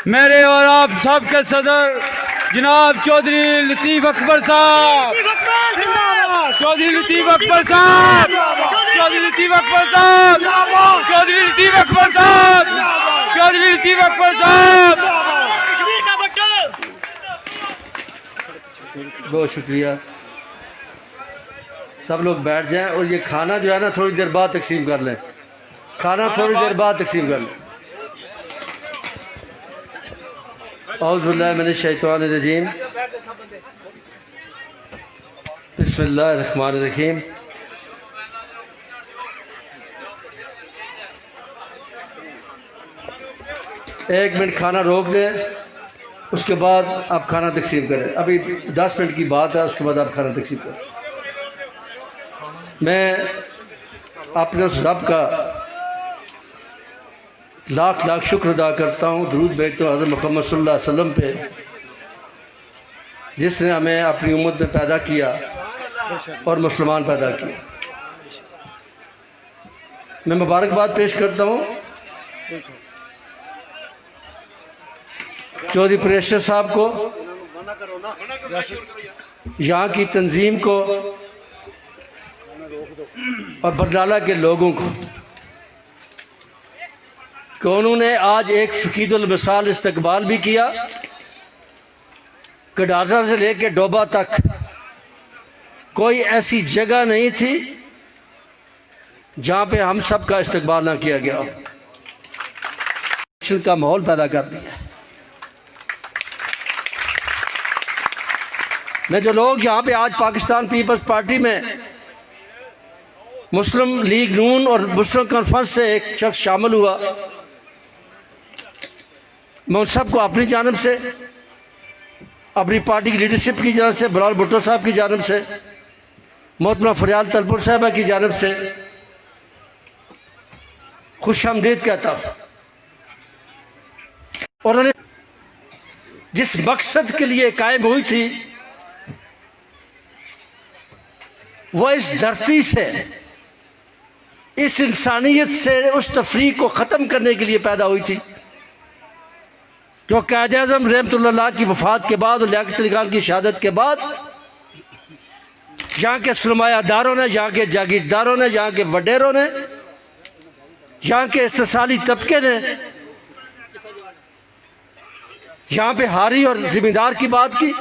मेरे और आप सबके सदर जनाब चौधरी लतीफ़ अकबर साहब, चौधरी लतीफ़ अकबर साहब, चौधरी लतीफ़ अकबर साहब, चौधरी लतीफ़ अकबर साहब, चौधरी लतीफ़ अकबर साहब। बहुत शुक्रिया। सब लोग बैठ जाएं और ये खाना जो है ना थोड़ी देर बाद तकसीम कर लें। खाना थोड़ी देर बाद तकसीम कर लें। औज़ु बिल्लाहि मिनश शैतानिर रजीम, बिस्मिल्लाहिर रहमानिर रहीम। एक मिनट खाना रोक दें, उसके बाद आप खाना तकसीम करें। अभी 10 मिनट की बात है, उसके बाद आप खाना तकसीम करें। मैं अपने उस रब का लाख लाख शुक्र अदा करता हूँ, दरूद भेजता हूँ हज़रत मोहम्मद सल्लल्लाहु अलैहि वसल्लम पे, जिसने हमें अपनी उम्मत में पैदा किया और मुसलमान पैदा किया। मैं मुबारकबाद पेश करता हूँ चौधरी प्रेशर साहब को, यहाँ की तंजीम को और बरनाला के लोगों को कि उन्होंने आज एक फ़कीदुल मिसाल इस्तकबाल भी किया। कडासा से लेकर डोबा तक कोई ऐसी जगह नहीं थी जहाँ पे हम सब का इस्तकबाल ना किया गया। इलेक्शन का माहौल पैदा कर दिया। मैं जो लोग यहाँ पे आज पाकिस्तान पीपल्स पार्टी में मुस्लिम लीग नून और मुस्लिम कॉन्फ्रेंस से एक शख्स शामिल हुआ, मैं उन सबको अपनी जानब से, अपनी पार्टी की लीडरशिप की जानब से, बिलावल भुट्टो साहब की जानब से, मोहतरमा फरियाद तलपुर साहबा की जानब से खुश आमदीद कहता हूँ। और उन्होंने जिस मकसद के लिए कायम हुई थी वो इस धरती से, इस इंसानियत से उस तफरीक को ख़त्म करने के लिए पैदा हुई थी जो क़ायद आज़म रहमतुल्लाह की वफ़ात के बाद और लियाक़त अली खान की शहादत के बाद यहाँ के सरमायादारों ने, यहाँ के जागीरदारों ने, यहाँ के वडेरों ने, यहाँ के इस्तिसाली तबके ने यहाँ पे हारी और ज़िम्मेदार की बात की,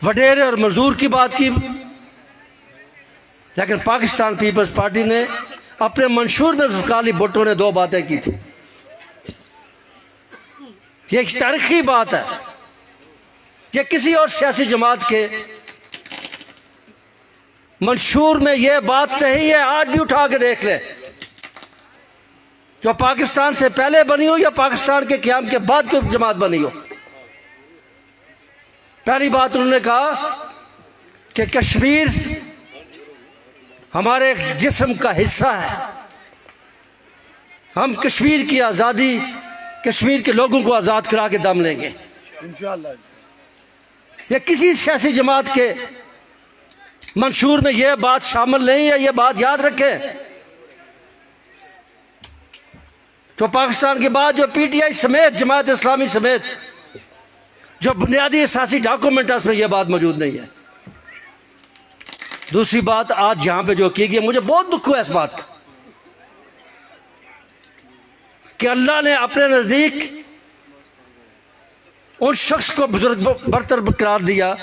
वडेरे और मजदूर की बात की। लेकिन पाकिस्तान पीपल्स पार्टी ने अपने मंशूर में ज़ुल्फ़िकार भुट्टो ने दो बातें की थी। ये एक तारीखी बात है। ये किसी और सियासी जमात के मंशूर में यह बात नहीं है। आज भी उठा के देख ले, जो पाकिस्तान से पहले बनी हो या पाकिस्तान के क़याम के बाद कोई जमात बनी हो। पहली बात उन्होंने कहा कि कश्मीर हमारे जिस्म का हिस्सा है, हम कश्मीर की आज़ादी, कश्मीर के लोगों को आज़ाद करा के दम लेंगे इंशाअल्लाह। ये किसी सियासी जमात के मंशूर में यह बात शामिल नहीं है। यह बात याद रखें। तो पाकिस्तान के बाद जो PTI समेत, जमात इस्लामी समेत जो बुनियादी असासी डॉक्यूमेंट है उसमें यह बात मौजूद नहीं है। दूसरी बात, आज यहाँ पे जो की गई, मुझे बहुत दुख हुआ इस बात का कि अल्लाह ने अपने नज़दीक उन शख्स को बुजुर्ग बरतर करार दिया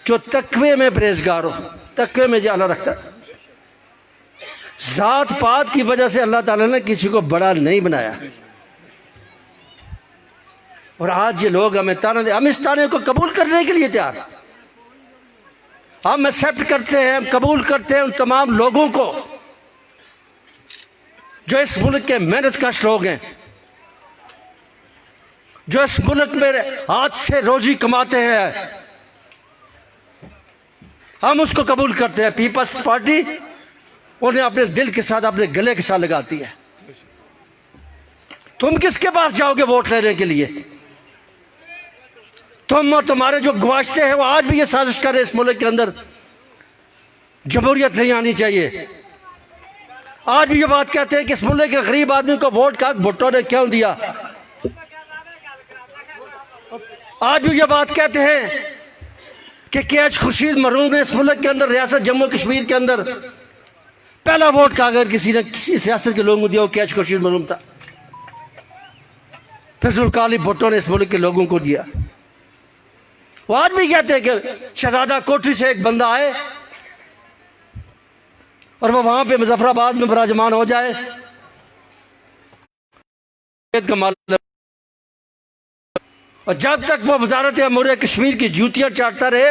जो तकवे में परहेजगार हो, तकवे में जाना रखता। जात पात की वजह से अल्लाह ताला ने किसी को बड़ा नहीं बनाया। और आज ये लोग हमें ताना दे, हम इस ताने को कबूल करने के लिए तैयार, हम एक्सेप्ट करते हैं, हम कबूल करते हैं उन तमाम लोगों को जो इस मुल्क के मेहनत कश लोग हैं, जो इस मुल्क में हाथ से रोजी कमाते हैं, हम उसको कबूल करते हैं। पीपल्स पार्टी उन्हें अपने दिल के साथ, अपने गले के साथ लगाती है। तुम किसके पास जाओगे वोट लेने के लिए? तुम और तुम्हारे जो गवाश्ते हैं वो आज भी ये साजिश करें इस मुल्क के अंदर जमहूरियत नहीं आनी चाहिए। आज भी ये बात कहते हैं कि इस मुल्क के गरीब आदमी को वोट का भुट्टो ने क्यों दिया। आज भी ये बात कहते हैं कि कैच खुर्शीद मरूम ने इस मुल्क के अंदर, रियासत जम्मू कश्मीर के अंदर पहला वोट का अगर किसी ने किसी सियासत के लोगों को दिया वो कैच खुर्शीद मरूम था। फिर जुल्फकार अली भुट्टो ने इस मुल्क के लोगों को दिया। वो आज भी कहते हैं कि शहजादा कोठी से एक बंदा आए और वो वहां पे मुजफ्फराबाद में विराजमान हो जाए, और जब तक वो वजारत अमूर कश्मीर की जूतियां चाटता रहे,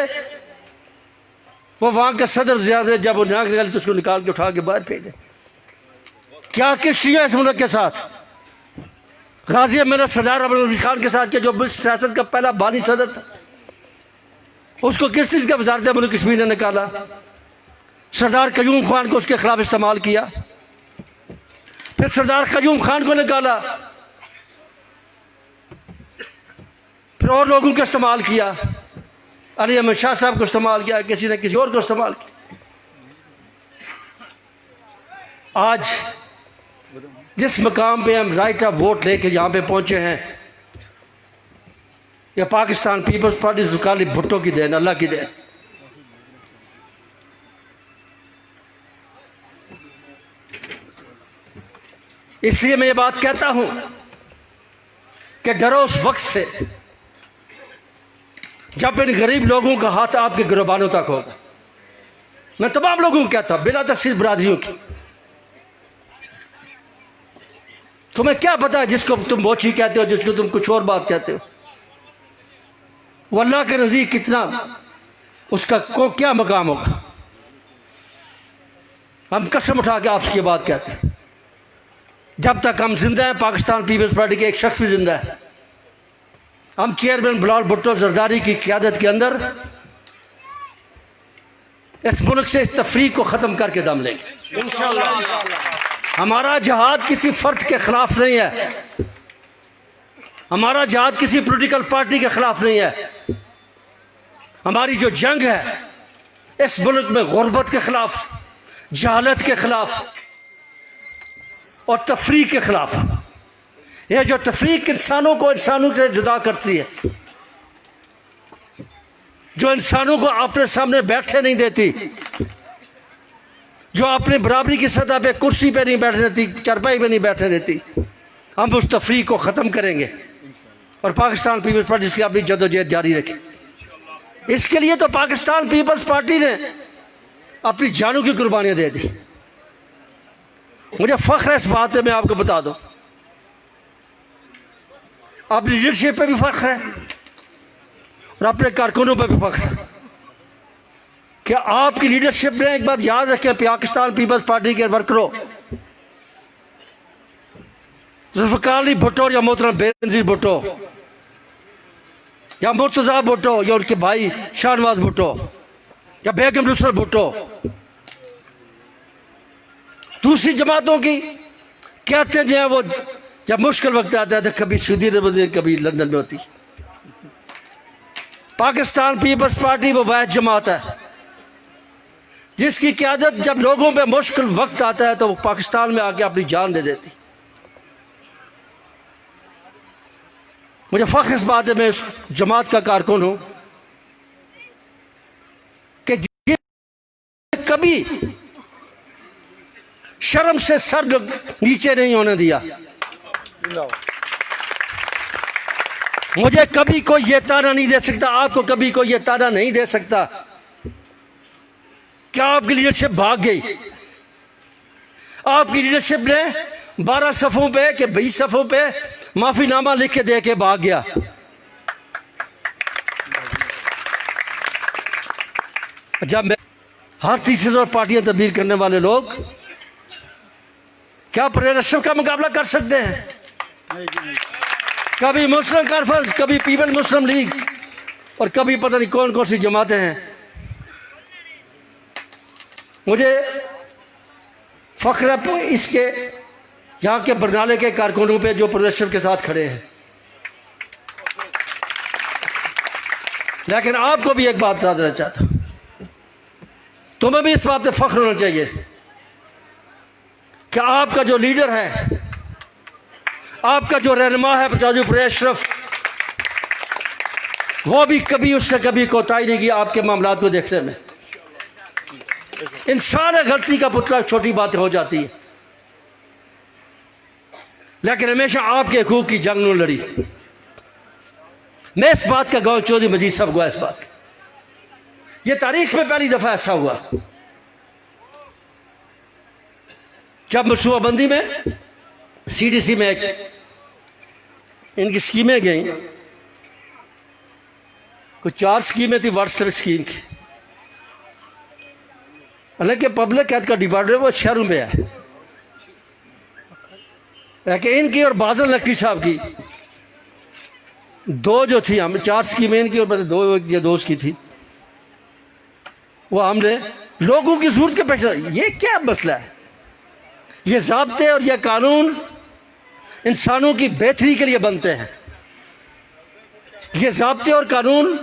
वो वहां के सदर जब वो यहाँ निकाले तो उसको निकाल के उठा के बाहर फेंक दे। क्या किश्तियां इस मुल्क के साथ। गाजी मेरा सरदार अब्दुल खान के साथ के जो सियासत का पहला बानी सदर था, उसको किस चीज़ का वजारत अमूर कश्मीर ने निकाला। सरदार कयूम खान को उसके खिलाफ इस्तेमाल किया, फिर सरदार कयूम खान को निकाला, फिर और लोगों को इस्तेमाल किया, अली अहमद शाह साहब को इस्तेमाल किया, किसी ने किसी और को इस्तेमाल किया। आज जिस मकाम पे हम राइट ऑफ वोट लेके यहाँ पे पहुंचे हैं, यह पाकिस्तान पीपल्स पार्टी जुल्फकार अली भुट्टो की देन, अल्लाह की देन। इसलिए मैं ये बात कहता हूं कि डरो उस वक्त से जब इन गरीब लोगों का हाथ आपके गिरबानों तक होगा। मैं तमाम लोगों को कहता हूं, बिना तफसील बरादरियों की। तुम्हें क्या पता है जिसको तुम बोची कहते हो, जिसको तुम कुछ और बात कहते हो, वो अल्लाह के नज़दीक कितना उसका को क्या मकाम होगा। हम कसम उठा के आपसे ये बात कहते हैं, जब तक हम जिंदा हैं पाकिस्तान पीपल्स पार्टी के एक शख्स भी जिंदा है, हम चेयरमैन बिलावल भुट्टो जरदारी की क़यादत के अंदर इस मुल्क से इस तफरीक को ख़त्म करके दम लेंगे इंशाअल्लाह। हमारा जहाद किसी फ़र्द के ख़िलाफ़ नहीं है, हमारा जहाद किसी पॉलिटिकल पार्टी के ख़िलाफ़ नहीं है। हमारी जो जंग है इस मुल्क में गुर्बत के ख़िलाफ़, जहालत के ख़िलाफ़ और तफरीक के ख़िलाफ़। यह जो तफरीक इंसानों को इंसानों से जुदा करती है, जो इंसानों को अपने सामने बैठने नहीं देती, जो अपने बराबरी की सतह पे कुर्सी पे नहीं बैठने देती, चरपाई पे नहीं बैठने देती, हम उस तफरीक को ख़त्म करेंगे और पाकिस्तान पीपल्स पार्टी इसकी अपनी जदोजहद जारी रखे। इसके लिए तो पाकिस्तान पीपल्स पार्टी ने अपनी जानों की कुर्बानियाँ दे दी। मुझे फ़ख्र है इस बात में, मैं आपको बता दूं, अपनी लीडरशिप पे भी फ़ख्र है और अपने कारकुनों पे भी फ़ख्र है कि आपकी लीडरशिप ने, एक बात याद रखें, पाकिस्तान पीपल्स पार्टी के वर्करों, जुल्फकार अली भुट्टो या मोहतरम बेनज़ीर भुट्टो या मुर्तज़ा भुट्टो या उनके भाई शाहनवाज भुट्टो या बेगम नुसरत भुट्टो, दूसरी जमातों की कहते हैं जो है वो जब मुश्किल वक्त आता है तो कभी सऊदी अरब में, कभी लंदन में होती। पाकिस्तान पीपल्स पार्टी वो वाहिद जमात है जिसकी क़यादत जब लोगों पे मुश्किल वक्त आता है तो वो पाकिस्तान में आके अपनी जान दे देती। मुझे फ़ख्र इस बात है, मैं उस जमात का कारकुन हूं कि कभी शर्म से सर नीचे नहीं होने दिया। मुझे कभी कोई ये ताना नहीं दे सकता, आपको कभी कोई ये ताना नहीं दे सकता क्या आपकी लीडरशिप भाग गई। आपकी लीडरशिप ने 12 सफ़ों पे कि 20 सफ़ों पे माफीनामा लिख के दे के भाग गया। जब हर तीसरी और पार्टियां तब्दील करने वाले लोग क्या प्रेरक का मुकाबला कर सकते हैं? कभी मुस्लिम कॉन्फ्रेंस, कभी पीपल मुस्लिम लीग और कभी पता नहीं कौन कौन सी जमातें हैं। मुझे फ़ख्र है इसके यहाँ के बरनाले के कारकुनों पे जो प्रदर्शन के साथ खड़े हैं। लेकिन आपको भी एक बात बता देना चाहता हूँ, तुम्हें भी इस बात पे फ़ख्र होना चाहिए कि आपका जो लीडर है, आपका जो रहनुमा है चाचू परवेज़ अशरफ, वो भी कभी उसने कभी कोताही नहीं की आपके मामलात को देखने में। इंसान है, गलती का पुतला, छोटी बातें हो जाती है, लेकिन हमेशा आपके हकूक की जंग न लड़ी। मैं इस बात का गवाह, चौधरी मजीद साहब गवाह इस बात का। यह तारीख में पहली दफा ऐसा हुआ जब मनसूबाबंदी में CDC में एक इनकी स्कीमें गई, कुछ 4 स्कीमें थी व्हाट्सएप स्कीम की। हालांकि पब्लिक हेल्थ का डिपार्टमेंट वो शहरों में है, लेकिन इनकी और बादल नकवी साहब की 2 जो थी, हम 4 स्कीमें इनकी और 2 दोस्त की थी, वो हमने लोगों की जरूरत के पेश। ये क्या मसला है? ये ज़ाब्ते और ये कानून इंसानों की बेहतरी के लिए बनते हैं। ये ज़ाब्ते और कानून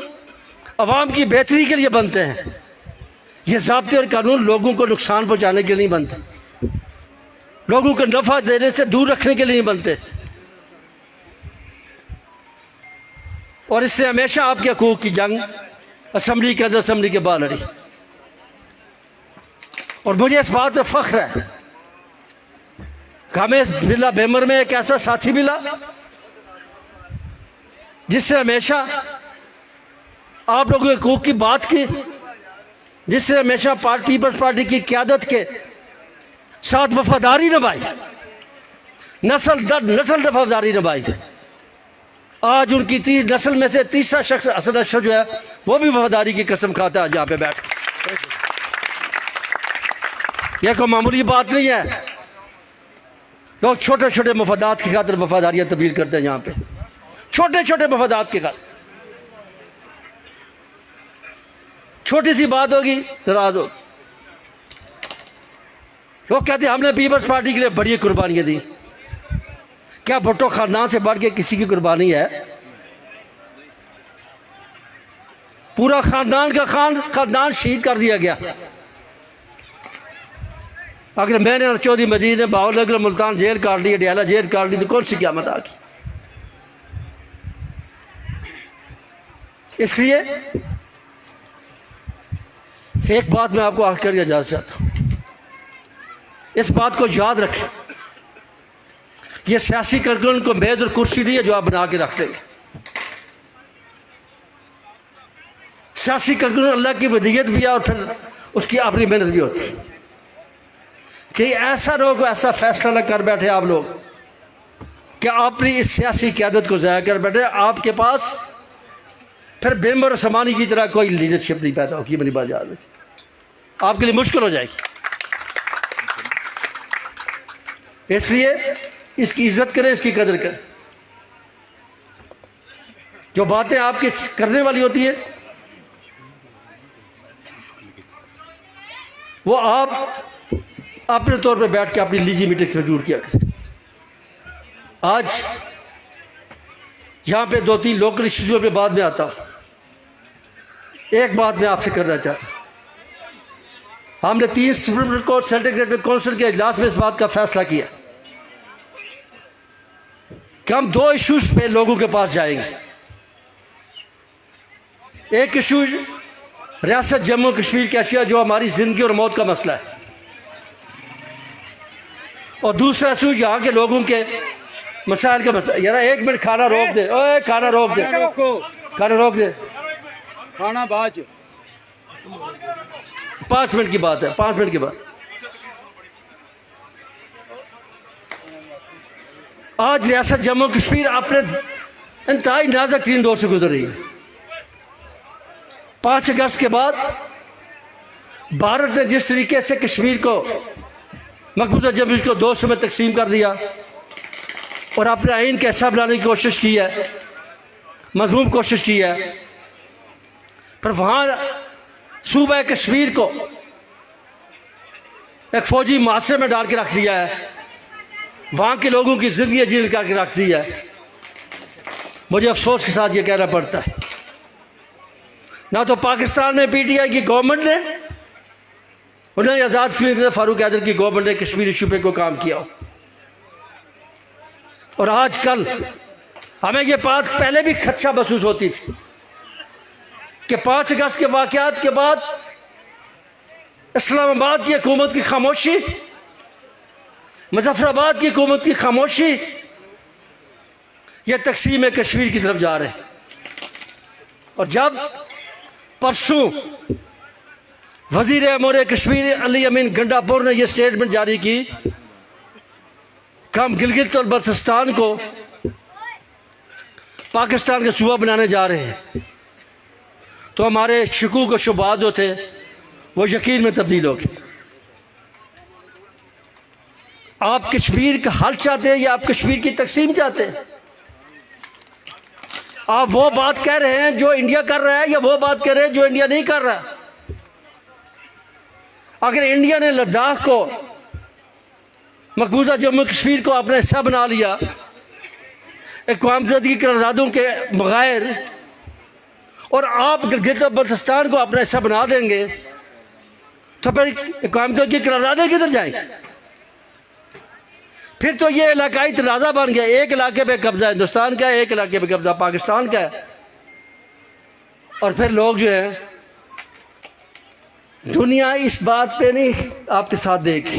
अवाम की बेहतरी के लिए बनते हैं। ये ज़ाब्ते और कानून लोगों को नुकसान पहुंचाने के लिए नहीं बनते, लोगों को नफ़ा देने से दूर रखने के लिए नहीं बनते। और इससे हमेशा आपके हकूक़ की जंग असम्बली के अंदर, असम्बली के बाहर लड़ी। और मुझे इस बात पर फ़ख्र है कि हमें जिला बेमर में एक ऐसा साथी मिला जिससे हमेशा आप लोगों के हकूक़ की बात की, जिससे हमेशा पीपल्स पार्टी की क़यादत के साथ वफादारी निभाई, नस्ल दर नस्ल वफादारी निभाई। आज उनकी नस्ल में से तीसरा शख्स असद अशरफ जो है वो भी वफादारी की कसम खाता है यहाँ पे बैठ। यह कोई मामूली बात नहीं है। लोग छोटे छोटे मफादात की खातिर वफादारियाँ तब्दील करते हैं यहाँ पे, छोटे छोटे मफादात की खातिर। छोटी सी बात होगी नाराज हो। लोग कहते हैं हमने पीपल्स पार्टी के लिए बड़ी कुर्बानियाँ दी। क्या भुट्टो खानदान से बढ़ के किसी की कुर्बानी है? पूरा खानदान का खानदान शहीद कर दिया गया। अगर मैंने और चौधरी मजीद ने बाहुलनगर मुल्तान जेल काट ली, डयाला जेल काट ली, तो कौन सी क़यामत आ गई? इसलिए एक बात मैं आपको आखिर करके इजाज़त चाहता हूँ, इस बात को याद रखें, ये सियासी कारकुन को मेज और कुर्सी नहीं है जो आप बना के रख देंगे। सियासी कारकुन अल्लाह की वदीयत भी है और फिर उसकी अपनी मेहनत भी होती है। कि ऐसा लोग ऐसा फैसला न कर बैठे आप लोग कि अपनी इस सियासी क़यादत को ज़ाया कर बैठे, आपके पास फिर बेमर समानी की तरह कोई लीडरशिप नहीं पैदा होगी। मेरी बात याद रखिए, आपके लिए मुश्किल हो जाएगी। इसलिए इसकी इज्जत करें, इसकी कदर करें। जो बातें आपकी करने वाली होती है वो आप अपने तौर पे बैठ के अपनी निजी मीटिंग मंजूर किया करें। आज यहाँ पे 2-3 लोकल इश्यूज़ पे बाद में आता हूँ। एक बात मैं आपसे करना चाहता हूँ, हमने 3 सुप्रीम कोर्ट सेंट्रल काउंसिल के इजलास में इस बात का फैसला किया कि हम 2 इशूज़ पे लोगों के पास जाएंगे। एक इशू रियासत जम्मू कश्मीर की अशिया जो हमारी ज़िंदगी और मौत का मसला है, और दूसरा इशू यहाँ के लोगों के मसाइल का मसला। यार 1 मिनट खाना रोक दे, ओए खाना रोक दे, खाना रोक दे, खाना बाज 5 मिनट की बात है, 5 मिनट की बात। आज रियासत जम्मू कश्मीर अपने इंतहाई नाजुक तरीन दौर से गुजर रही है। 5 अगस्त के बाद भारत ने जिस तरीके से कश्मीर को, मकबूजा जम्मू को 2 हिस्सों में तकसीम कर दिया और अपने आइन का हिस्सा बनाने की कोशिश की है, मजमूम कोशिश की है, पर वहाँ सूबा कश्मीर को एक फौजी मुआसरे में डाल के रख दिया है, वहाँ के लोगों की ज़िंदगी जीने करके रख दी है। मुझे अफसोस के साथ ये कहना पड़ता है, ना तो पाकिस्तान में PTI की गवर्नमेंट ने उन्होंने आज़ाद कश्मीर फारूक हैदर की गवर्नमेंट ने कश्मीर इशू पे कोई काम किया हो। और आजकल हमें ये बात पहले भी खदशा महसूस होती थी कि 5 अगस्त के वाक़यात के बाद इस्लामाबाद की हुकूमत की खामोशी, मुजफ्फराबाद की हुकूमत की खामोशी, यह तकसीम कश्मीर की तरफ जा रहे हैं। और जब परसों वज़ीर अमूर कश्मीर अली अमीन गंडापुर ने यह स्टेटमेंट जारी की कि हम गिलगित और बल्तिस्तान को पाकिस्तान का सूबा बनाने जा रहे हैं, तो हमारे शकूक और शुबहात जो थे वो यकीन में तब्दील हो गए। आप कश्मीर का हल चाहते हैं या आप कश्मीर की तकसीम चाहते हैं? आप वो बात कह रहे हैं जो इंडिया कर रहा है या वो बात कह रहे हैं जो इंडिया नहीं कर रहा? अगर इंडिया ने लद्दाख को, मकबूजा जम्मू कश्मीर को अपना हिस्सा बना लिया अक़वाम मुत्तहिदा की करारदादों के बगैर, और आप गिलगित और बल्तिस्तान को अपना हिस्सा बना देंगे, तो फिर अक़वाम मुत्तहिदा की करारदादें किधर जाएंगी? फिर तो ये इलाकाई तनाज़ा बन गया। एक इलाके पे कब्जा हिंदुस्तान का है, एक इलाके पे कब्जा पाकिस्तान का है। और फिर लोग जो है, दुनिया इस बात पे नहीं आपके साथ देगी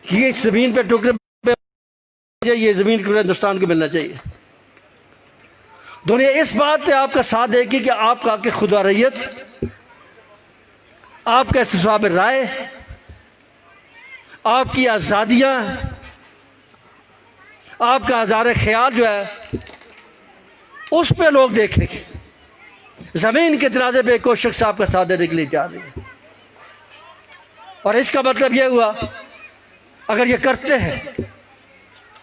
कि ये ज़मीन पे टुकड़े पे, ये ज़मीन टुकड़ा हिंदुस्तान को मिलना चाहिए। दुनिया इस बात पे आपका साथ देगी कि आपका के खुदा रैयत, आपका इस्तिसाब राय, आपकी आज़ादियाँ, आपका आज़ार ख्याल जो है उस पे लोग देखेंगे। ज़मीन के तराजे पे कोई शख्स आपका साथ देने के लिए जा रही है। और इसका मतलब ये हुआ, अगर ये करते हैं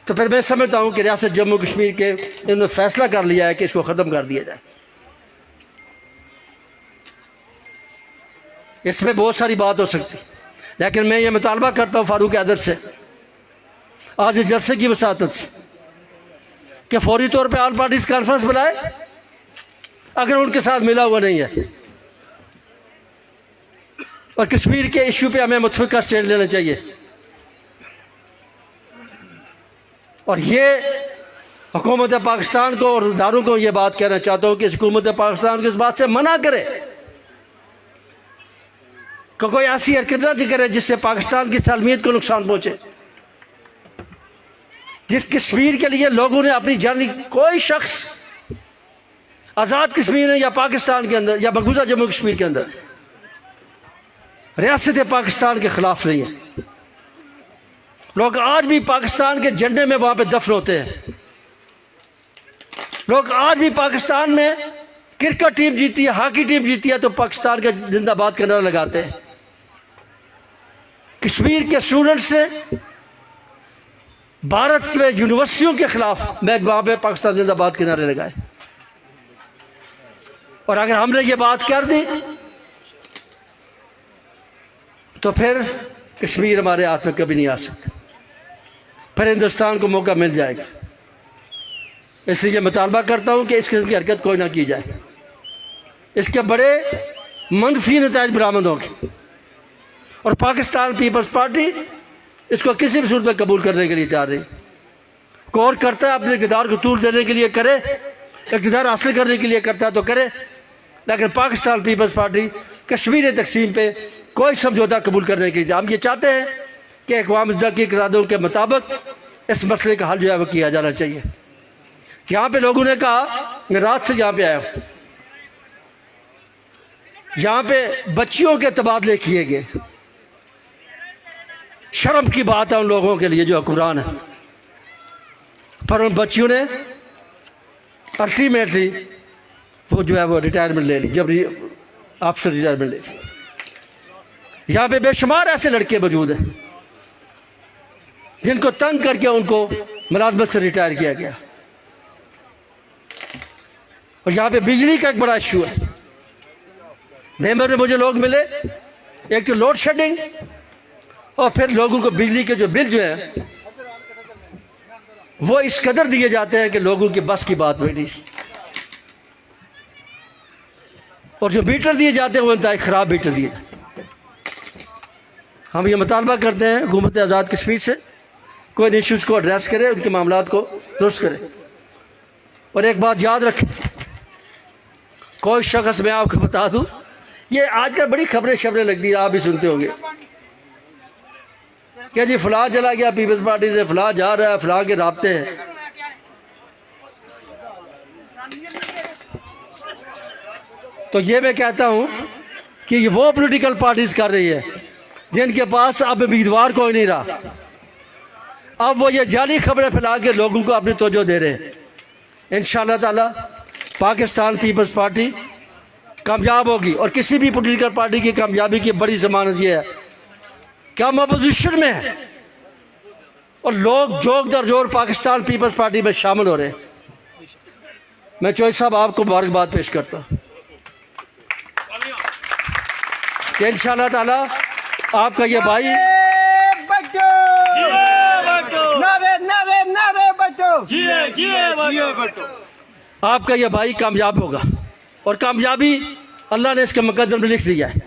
तो फिर मैं समझता हूँ कि रियासत जम्मू कश्मीर के इन्होंने फैसला कर लिया है कि इसको ख़त्म कर दिया जाए। इसमें बहुत सारी बात हो सकती, लेकिन मैं ये मुतालबा करता हूँ फारूक हैदर से, आज इस जलसे की वसातत से, कि फौरी तौर पे ऑल पार्टीज कॉन्फ्रेंस बुलाए अगर उनके साथ मिला हुआ नहीं है, और कश्मीर के इशू पे हमें मुतफ़िक़ा स्टैंड लेना चाहिए। और ये हुकूमत पाकिस्तान को और इदारों को ये बात कहना चाहता हूँ कि हुकूमत पाकिस्तान को इस बात से मना करे कि कोई ऐसी हरकत न करे जिससे पाकिस्तान की सालमियत को नुकसान पहुँचे। जिस कश्मीर के लिए लोगों ने अपनी जान दी, कोई शख्स आज़ाद कश्मीर में या पाकिस्तान के अंदर या मकबूजा जम्मू कश्मीर के अंदर रियासत पाकिस्तान के ख़िलाफ़ नहीं है। लोग आज भी पाकिस्तान के झंडे में वहाँ पे दफन होते हैं। लोग आज भी पाकिस्तान में क्रिकेट टीम जीती है, हॉकी टीम जीती है तो पाकिस्तान का जिंदाबाद का नारा लगाते हैं। कश्मीर के स्टूडेंट्स ने भारत के यूनिवर्सिटियों के खिलाफ मैं वहाँ पे पाकिस्तान जिंदाबाद के नारे लगाए। और अगर हमने ये बात कर दी तो फिर कश्मीर हमारे हाथ में कभी नहीं आ सकता, फिर हिंदुस्तान को मौका मिल जाएगा। इसलिए मुतालबा करता हूँ कि इस किस्म की हरकत कोई ना की जाए। इसके बड़े मनफी नताइज बरामद होंगे और पाकिस्तान पीपल्स पार्टी इसको किसी भी सूरत में कबूल करने के लिए चाह रही है। कौर करता है अपने इक़्तिदार को तूल देने के लिए करे, इक़्तिदार हासिल करने के लिए करता है तो करे, लेकिन पाकिस्तान पीपल्स पार्टी कश्मीर तकसीम पे कोई समझौता कबूल करने के लिए, हम ये चाहते हैं कि अक़वाम मुत्तहिदा की करारदादों के मुताबिक इस मसले का हल जो है वो किया जाना चाहिए। यहाँ पे लोगों ने कहा, मैं रात से यहाँ पे आया हूँ, यहाँ पे बच्चियों के तबादले किए गए। शर्म की बात है उन लोगों के लिए जो हुक्मरान है, पर उन बच्चियों ने अल्टीमेटली वो जो है वो रिटायरमेंट ले ली, जब आपसे रिटायरमेंट ले ली। यहाँ पे बेशुमार ऐसे लड़के मौजूद हैं जिनको तंग करके उनको मुलाजमत से रिटायर किया गया। और यहाँ पे बिजली का एक बड़ा इशू है। नवंबर में मुझे लोग मिले, एक तो लोड शेडिंग और फिर लोगों को बिजली के जो बिल जो है वो इस कदर दिए जाते हैं कि लोगों की बस की बात नहीं। और जो मीटर दिए जाते हैं वो इंतहाई ख़राब मीटर दिए जाते हैं। हम ये मुतालबा करते हैं हुकूमत आज़ाद कश्मीर से कोई इशूज़ को एड्रेस करे, उनके मामलात को दुरुस्त करे। और एक बात याद रखें, कोई शख्स, मैं आपको बता दूं, ये आजकल बड़ी खबरें लगती है, आप भी सुनते होंगे कि जी फलां चला गया पीपल्स पार्टी से, फलां जा रहा है, फलां के राब्ते हैं। तो ये मैं कहता हूँ कि ये वो पॉलिटिकल पार्टीज कर रही है जिनके पास अब उम्मीदवार कोई नहीं रहा। अब वो ये जाली खबरें फैला के लोगों को अपनी तवज्जो दे रहे हैं। इंशाअल्लाह ताला पाकिस्तान पीपल्स पार्टी कामयाब होगी। और किसी भी पॉलिटिकल पार्टी की कामयाबी की बड़ी ज़मानत ये है कि हम अपोजिशन में हैं और लोग जोक दर जोर पाकिस्तान पीपल्स पार्टी में शामिल हो रहे हैं। मैं चौधरी साहब आपको मुबारकबाद पेश करता हूँ कि इंशाअल्लाह ताला आपका ये भाई आपका ये भाई कामयाब होगा। और कामयाबी अल्लाह ने इसके मुकद्दर में लिख दिया है।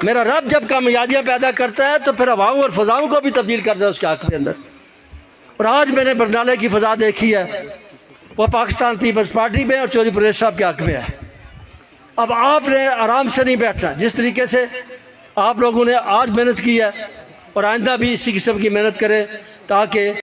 मेरा रब जब कामयाबियाँ पैदा करता है तो फिर हवाओं और फ़ज़ाओं को भी तब्दील करता है उसके हक़ के अंदर। और आज मैंने बरनाले की फ़ज़ा देखी है, वो पाकिस्तान पीपल्स पार्टी में और चौधरी परवेज़ साहब के हक़ में है। अब आपने आराम से नहीं बैठना। जिस तरीके से आप लोगों ने आज मेहनत की है और आइंदा भी इसी किस्म की मेहनत करें ताकि